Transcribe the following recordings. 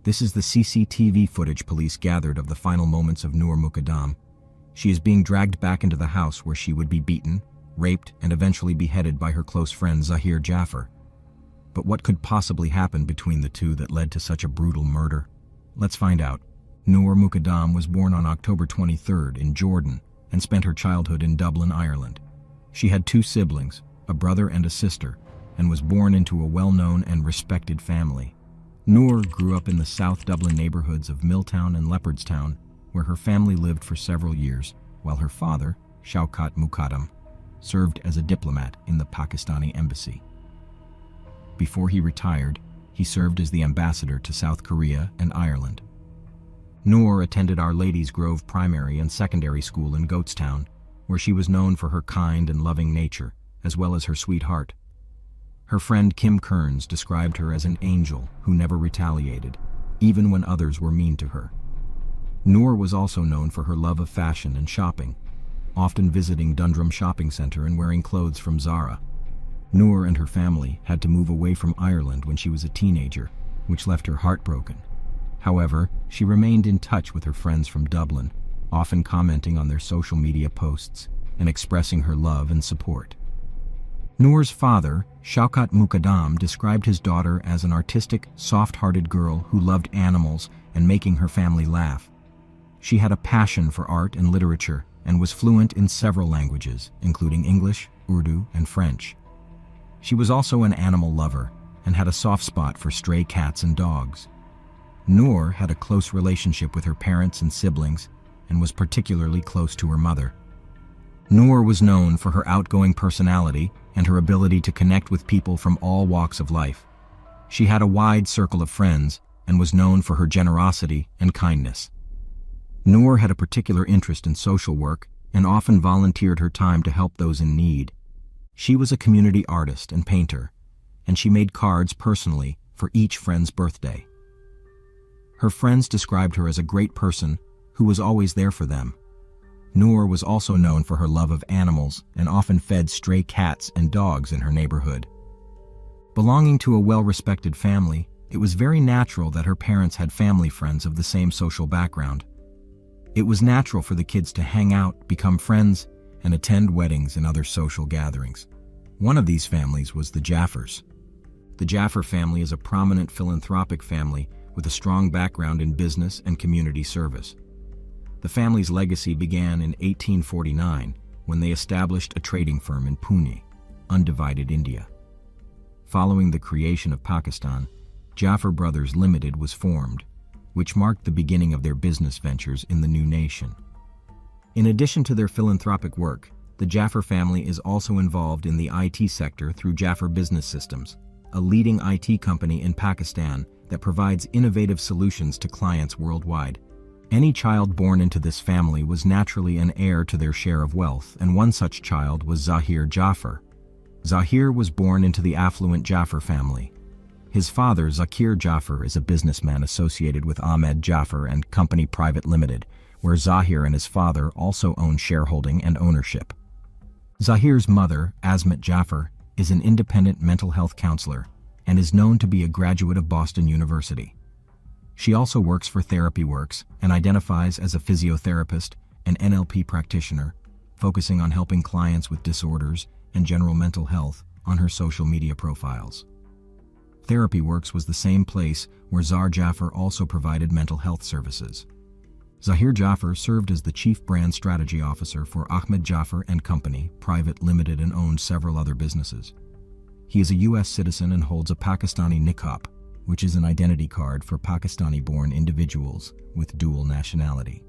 This is the CCTV footage police gathered of the final moments of Noor Mukaddam. She is being dragged back into the house where she would be beaten, raped, and eventually beheaded by her close friend Zahir Jaffer. But what could possibly happen between the two that led to such a brutal murder? Let's find out. Noor Mukaddam was born on October 23rd in Jordan and spent her childhood in Dublin, Ireland. She had two siblings, a brother and a sister, and was born into a well-known and respected family. Noor grew up in the South Dublin neighborhoods of Milltown and Leopardstown, where her family lived for several years, while her father, Shaukat Mukaddam, served as a diplomat in the Pakistani embassy. Before he retired, he served as the ambassador to South Korea and Ireland. Noor attended Our Lady's Grove Primary and Secondary School in Goatstown, where she was known for her kind and loving nature, as well as her sweet heart. Her friend Kim Kearns described her as an angel who never retaliated, even when others were mean to her. Noor was also known for her love of fashion and shopping, often visiting Dundrum Shopping Centre and wearing clothes from Zara. Noor and her family had to move away from Ireland when she was a teenager, which left her heartbroken. However, she remained in touch with her friends from Dublin, often commenting on their social media posts and expressing her love and support. Noor's father, Shaukat Mukaddam, described his daughter as an artistic, soft-hearted girl who loved animals and making her family laugh. She had a passion for art and literature and was fluent in several languages, including English, Urdu, and French. She was also an animal lover and had a soft spot for stray cats and dogs. Noor had a close relationship with her parents and siblings and was particularly close to her mother. Noor was known for her outgoing personality and her ability to connect with people from all walks of life. She had a wide circle of friends and was known for her generosity and kindness. Noor had a particular interest in social work and often volunteered her time to help those in need. She was a community artist and painter, and she made cards personally for each friend's birthday. Her friends described her as a great person who was always there for them. Noor was also known for her love of animals and often fed stray cats and dogs in her neighborhood. Belonging to a well-respected family, it was very natural that her parents had family friends of the same social background. It was natural for the kids to hang out, become friends, and attend weddings and other social gatherings. One of these families was the Jaffers. The Jaffer family is a prominent philanthropic family with a strong background in business and community service. The family's legacy began in 1849 when they established a trading firm in Pune, undivided India. Following the creation of Pakistan, Jaffer Brothers Limited was formed, which marked the beginning of their business ventures in the new nation. In addition to their philanthropic work, the Jaffer family is also involved in the IT sector through Jaffer Business Systems, a leading IT company in Pakistan that provides innovative solutions to clients worldwide. Any child born into this family was naturally an heir to their share of wealth, and one such child was Zahir Jaffer. Zahir was born into the affluent Jaffer family. His father, Zakir Jaffer, is a businessman associated with Ahmed Jaffer and Company Private Limited, where Zahir and his father also own shareholding and ownership. Zahir's mother, Azmat Jaffer, is an independent mental health counselor and is known to be a graduate of Boston University. She also works for Therapy Works and identifies as a physiotherapist and NLP practitioner, focusing on helping clients with disorders and general mental health on her social media profiles. Therapy Works was the same place where Zahir Jaffer also provided mental health services. Zahir Jaffer served as the Chief Brand Strategy Officer for Ahmed Jaffer and Company, Private Limited, and owned several other businesses. He is a U.S. citizen and holds a Pakistani niqab, which is an identity card for Pakistani-born individuals with dual nationality.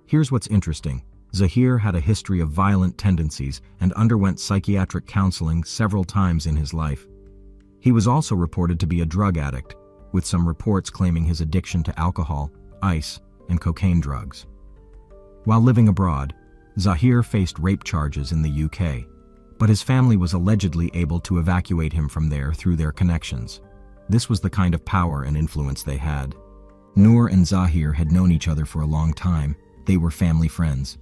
Here's what's interesting. Zahir had a history of violent tendencies and underwent psychiatric counseling several times in his life. He was also reported to be a drug addict, with some reports claiming his addiction to alcohol, ice, and cocaine drugs. While living abroad, Zahir faced rape charges in the UK, but his family was allegedly able to evacuate him from there through their connections. This was the kind of power and influence they had. Noor and Zahir had known each other for a long time. They were family friends.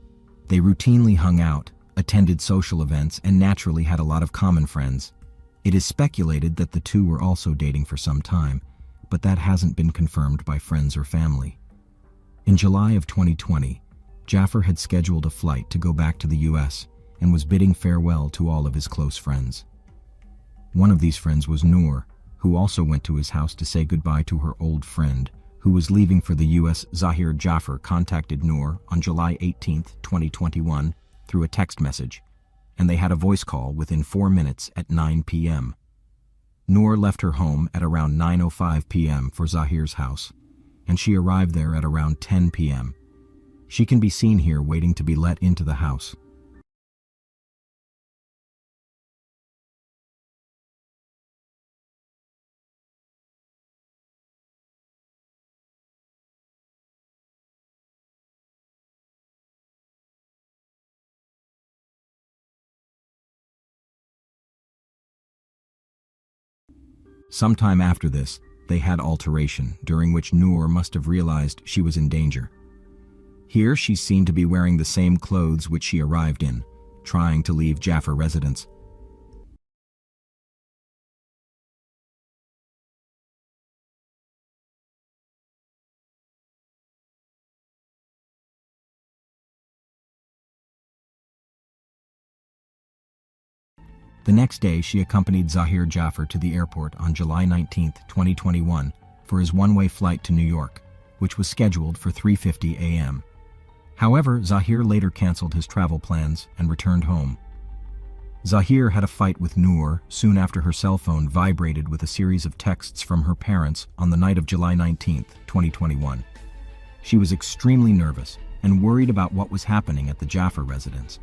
They routinely hung out, attended social events, and naturally had a lot of common friends. It is speculated that the two were also dating for some time, but that hasn't been confirmed by friends or family. In July of 2020, Jaffer had scheduled a flight to go back to the US and was bidding farewell to all of his close friends. One of these friends was Noor, who also went to his house to say goodbye to her old friend, who was leaving for the US. Zahir Jaffer contacted Noor on July 18, 2021, through a text message, and they had a voice call within 4 minutes at 9 p.m. Noor left her home at around 9:05 p.m. for Zahir's house, and she arrived there at around 10 p.m. She can be seen here waiting to be let into the house. Sometime after this, they had alteration, during which Noor must have realized she was in danger. Here she's seen to be wearing the same clothes which she arrived in, trying to leave Jaffer residence. The next day, she accompanied Zahir Jaffer to the airport on July 19, 2021, for his one-way flight to New York, which was scheduled for 3:50 a.m. However, Zahir later canceled his travel plans and returned home. Zahir had a fight with Noor soon after her cell phone vibrated with a series of texts from her parents on the night of July 19, 2021. She was extremely nervous and worried about what was happening at the Jaffer residence.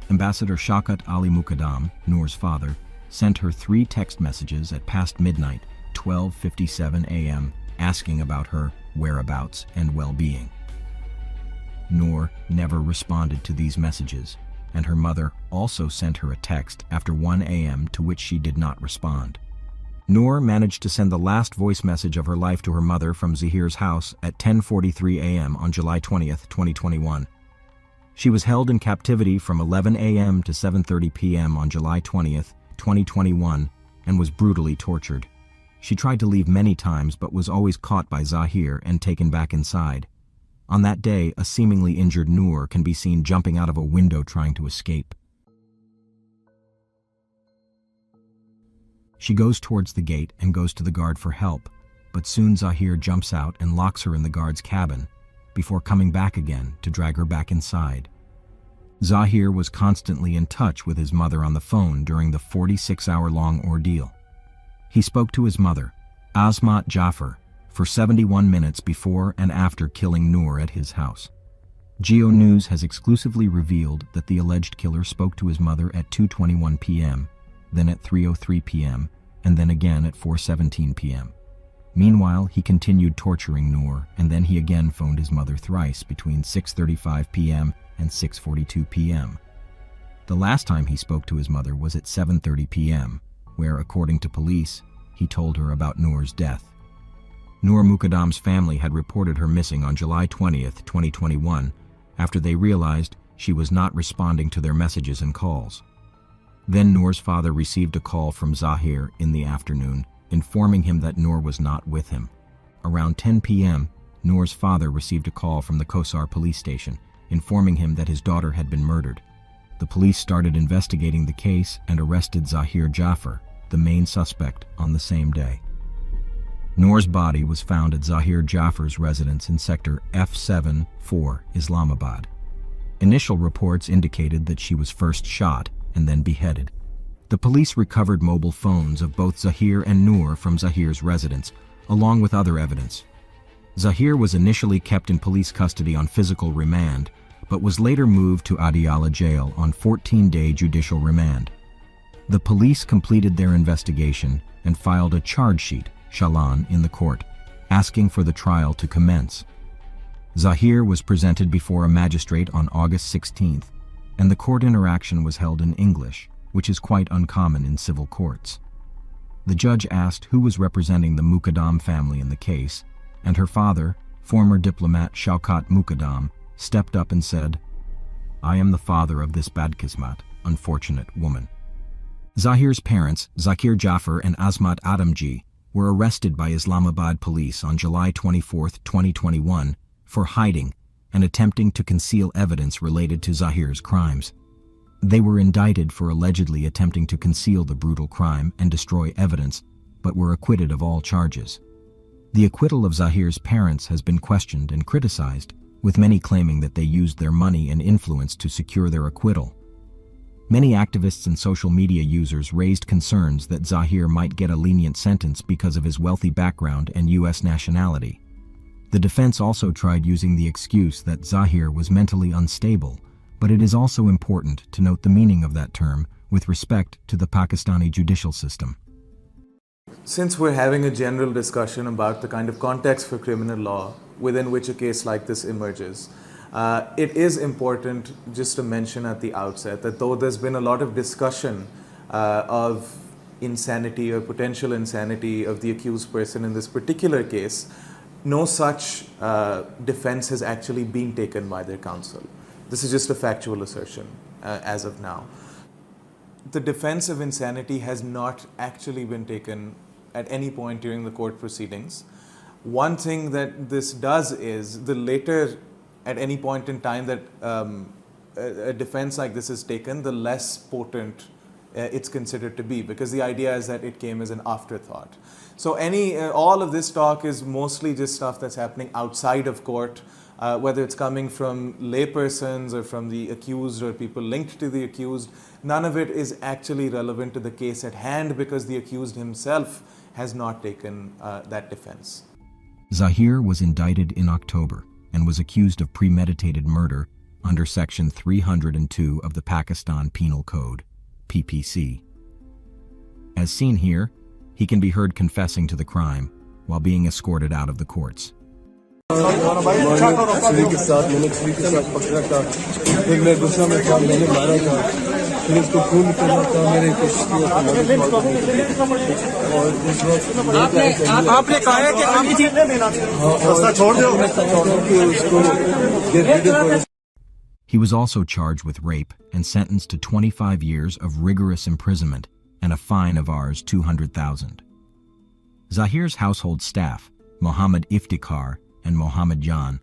Ambassador Shaukat Ali Mukaddam, Noor's father, sent her 3 text messages at past midnight, 12:57 a.m., asking about her whereabouts and well-being. Noor never responded to these messages, and her mother also sent her a text after 1 a.m. to which she did not respond. Noor managed to send the last voice message of her life to her mother from Zahir's house at 10:43 a.m. on July 20, 2021. She was held in captivity from 11 a.m. to 7:30 p.m. on July 20, 2021, and was brutally tortured. She tried to leave many times but was always caught by Zahir and taken back inside. On that day, a seemingly injured Noor can be seen jumping out of a window trying to escape. She goes towards the gate and goes to the guard for help, but soon Zahir jumps out and locks her in the guard's cabin, before coming back again to drag her back inside. Zahir was constantly in touch with his mother on the phone during the 46-hour-long ordeal. He spoke to his mother, Azmat Jaffer, for 71 minutes before and after killing Noor at his house. Geo News has exclusively revealed that the alleged killer spoke to his mother at 2:21 p.m., then at 3:03 p.m., and then again at 4:17 p.m. Meanwhile, he continued torturing Noor, and then he again phoned his mother thrice between 6:35 p.m. and 6:42 p.m. The last time he spoke to his mother was at 7:30 p.m., where, according to police, he told her about Noor's death. Noor Mukaddam's family had reported her missing on July 20, 2021, after they realized she was not responding to their messages and calls. Then Noor's father received a call from Zahir in the afternoon, informing him that Noor was not with him. Around 10 p.m., Noor's father received a call from the Kosar police station, informing him that his daughter had been murdered. The police started investigating the case and arrested Zahir Jaffer, the main suspect, on the same day. Noor's body was found at Zahir Jaffer's residence in Sector F7-4, Islamabad. Initial reports indicated that she was first shot and then beheaded. The police recovered mobile phones of both Zahir and Noor from Zahir's residence, along with other evidence. Zahir was initially kept in police custody on physical remand, but was later moved to Adiala jail on 14-day judicial remand. The police completed their investigation and filed a charge sheet, Shalan, in the court, asking for the trial to commence. Zahir was presented before a magistrate on August 16th, and the court interaction was held in English, which is quite uncommon in civil courts. The judge asked who was representing the Mukaddam family in the case, and her father, former diplomat Shaukat Mukaddam, stepped up and said, "I am the father of this badkismat, unfortunate woman." Zahir's parents, Zakir Jaffer and Azmat Adamji, were arrested by Islamabad police on July 24, 2021, for hiding and attempting to conceal evidence related to Zahir's crimes. They were indicted for allegedly attempting to conceal the brutal crime and destroy evidence, but were acquitted of all charges. The acquittal of Zahir's parents has been questioned and criticized, with many claiming that they used their money and influence to secure their acquittal. Many activists and social media users raised concerns that Zahir might get a lenient sentence because of his wealthy background and U.S. nationality. The defense also tried using the excuse that Zahir was mentally unstable, but it is also important to note the meaning of that term with respect to the Pakistani judicial system. Since we're having a general discussion about the kind of context for criminal law within which a case like this emerges, it is important just to mention at the outset that though there's been a lot of discussion of insanity or potential insanity of the accused person in this particular case, no such defense has actually been taken by their counsel. This is just a factual assertion as of now. The defense of insanity has not actually been taken at any point during the court proceedings. One thing that this does is the later, at any point in time that a defense like this is taken, the less potent it's considered to be, because the idea is that it came as an afterthought. So all of this talk is mostly just stuff that's happening outside of court, whether it's coming from laypersons or from the accused or people linked to the accused. None of it is actually relevant to the case at hand because the accused himself has not taken that defense. Zahir was indicted in October and was accused of premeditated murder under Section 302 of the Pakistan Penal Code, PPC. As seen here, he can be heard confessing to the crime while being escorted out of the courts. He was also charged with rape and sentenced to 25 years of rigorous imprisonment and a fine of Rs 200,000. Zahir's household staff, Mohammed Iftikhar and Mohammed Jan,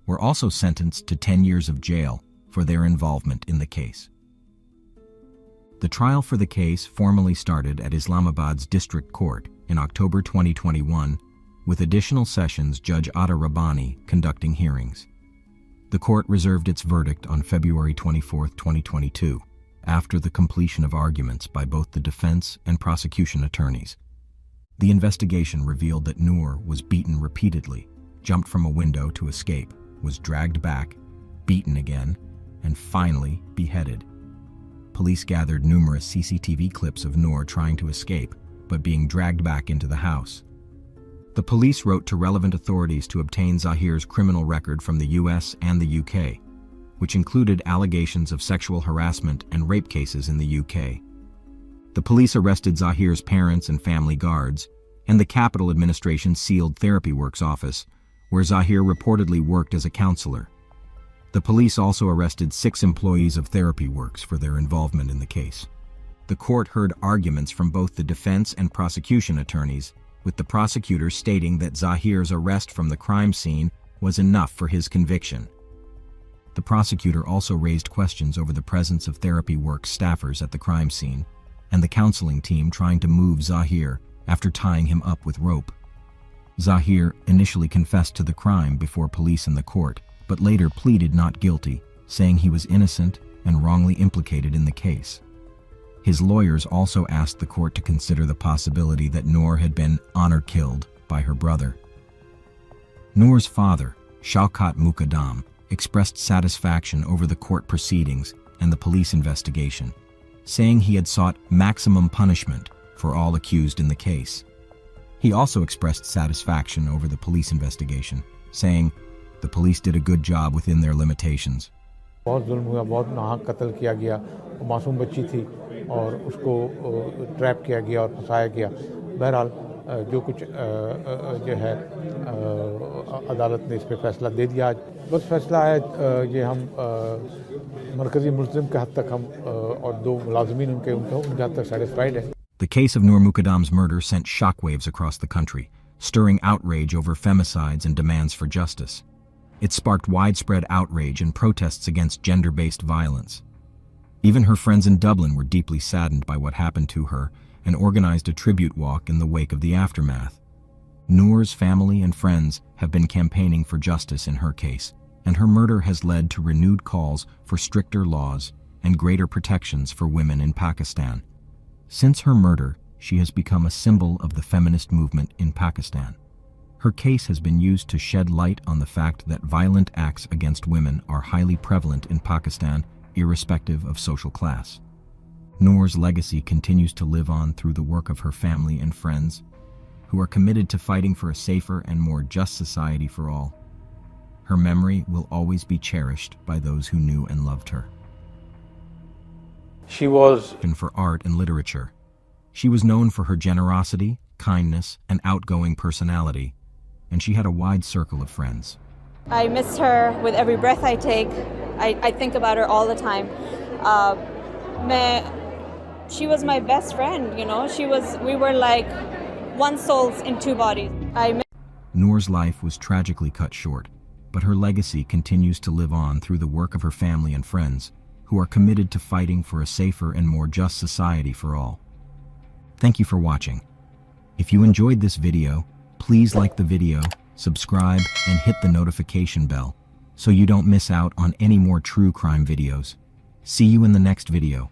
were also sentenced to 10 years of jail for their involvement in the case. The trial for the case formally started at Islamabad's District Court in October 2021, with additional sessions Judge Atta Rabbani conducting hearings. The court reserved its verdict on February 24, 2022, after the completion of arguments by both the defense and prosecution attorneys. The investigation revealed that Noor was beaten repeatedly, jumped from a window to escape, was dragged back, beaten again, and finally beheaded. Police gathered numerous CCTV clips of Noor trying to escape, but being dragged back into the house. The police wrote to relevant authorities to obtain Zahir's criminal record from the US and the UK, which included allegations of sexual harassment and rape cases in the UK. The police arrested Zahir's parents and family guards, and the Capital Administration sealed Therapy Works office, where Zahir reportedly worked as a counselor. The police also arrested 6 employees of Therapy Works for their involvement in the case. The court heard arguments from both the defense and prosecution attorneys, with the prosecutor stating that Zahir's arrest from the crime scene was enough for his conviction. The prosecutor also raised questions over the presence of Therapy Works staffers at the crime scene and the counseling team trying to move Zahir after tying him up with rope. Zahir initially confessed to the crime before police and the court, but later pleaded not guilty, saying he was innocent and wrongly implicated in the case. His lawyers also asked the court to consider the possibility that Noor had been honor-killed by her brother. Noor's father, Shaukat Mukaddam, expressed satisfaction over the court proceedings and the police investigation, saying he had sought maximum punishment for all accused in the case. He also expressed satisfaction over the police investigation, saying, "The police did a good job within their limitations." बहुत जुल्म हुआ, बहुत नाहक कत्ल किया गया। वो मासूम बच्ची थी और उसको ट्रैप किया गया और फंसाया गया। बहरहाल जो कुछ जो है अदालत ने इस पे फैसला दे दिया। आज बस फैसला है ये हम मरकज़ी मुल्ज़िम के हद तक हम और 2 मुलाज़मीन उनके हद तक सेटिस्फाइड है। The case of Noor Mukaddam's murder sent shockwaves across the country, stirring outrage over femicides and demands for justice. It sparked widespread outrage and protests against gender-based violence. Even her friends in Dublin were deeply saddened by what happened to her and organized a tribute walk in the wake of the aftermath. Noor's family and friends have been campaigning for justice in her case, and her murder has led to renewed calls for stricter laws and greater protections for women in Pakistan. Since her murder, she has become a symbol of the feminist movement in Pakistan. Her case has been used to shed light on the fact that violent acts against women are highly prevalent in Pakistan, irrespective of social class. Noor's legacy continues to live on through the work of her family and friends, who are committed to fighting for a safer and more just society for all. Her memory will always be cherished by those who knew and loved her. She was For art and literature. She was known for her generosity, kindness, and outgoing personality, and she had a wide circle of friends. I miss her with every breath I take. I think about her all the time. She was my best friend, you know. We were like one soul in two bodies. Noor's life was tragically cut short, but her legacy continues to live on through the work of her family and friends, who are committed to fighting for a safer and more just society for all. Thank you for watching. If you enjoyed this video, please like the video, subscribe, and hit the notification bell so you don't miss out on any more true crime videos. See you in the next video.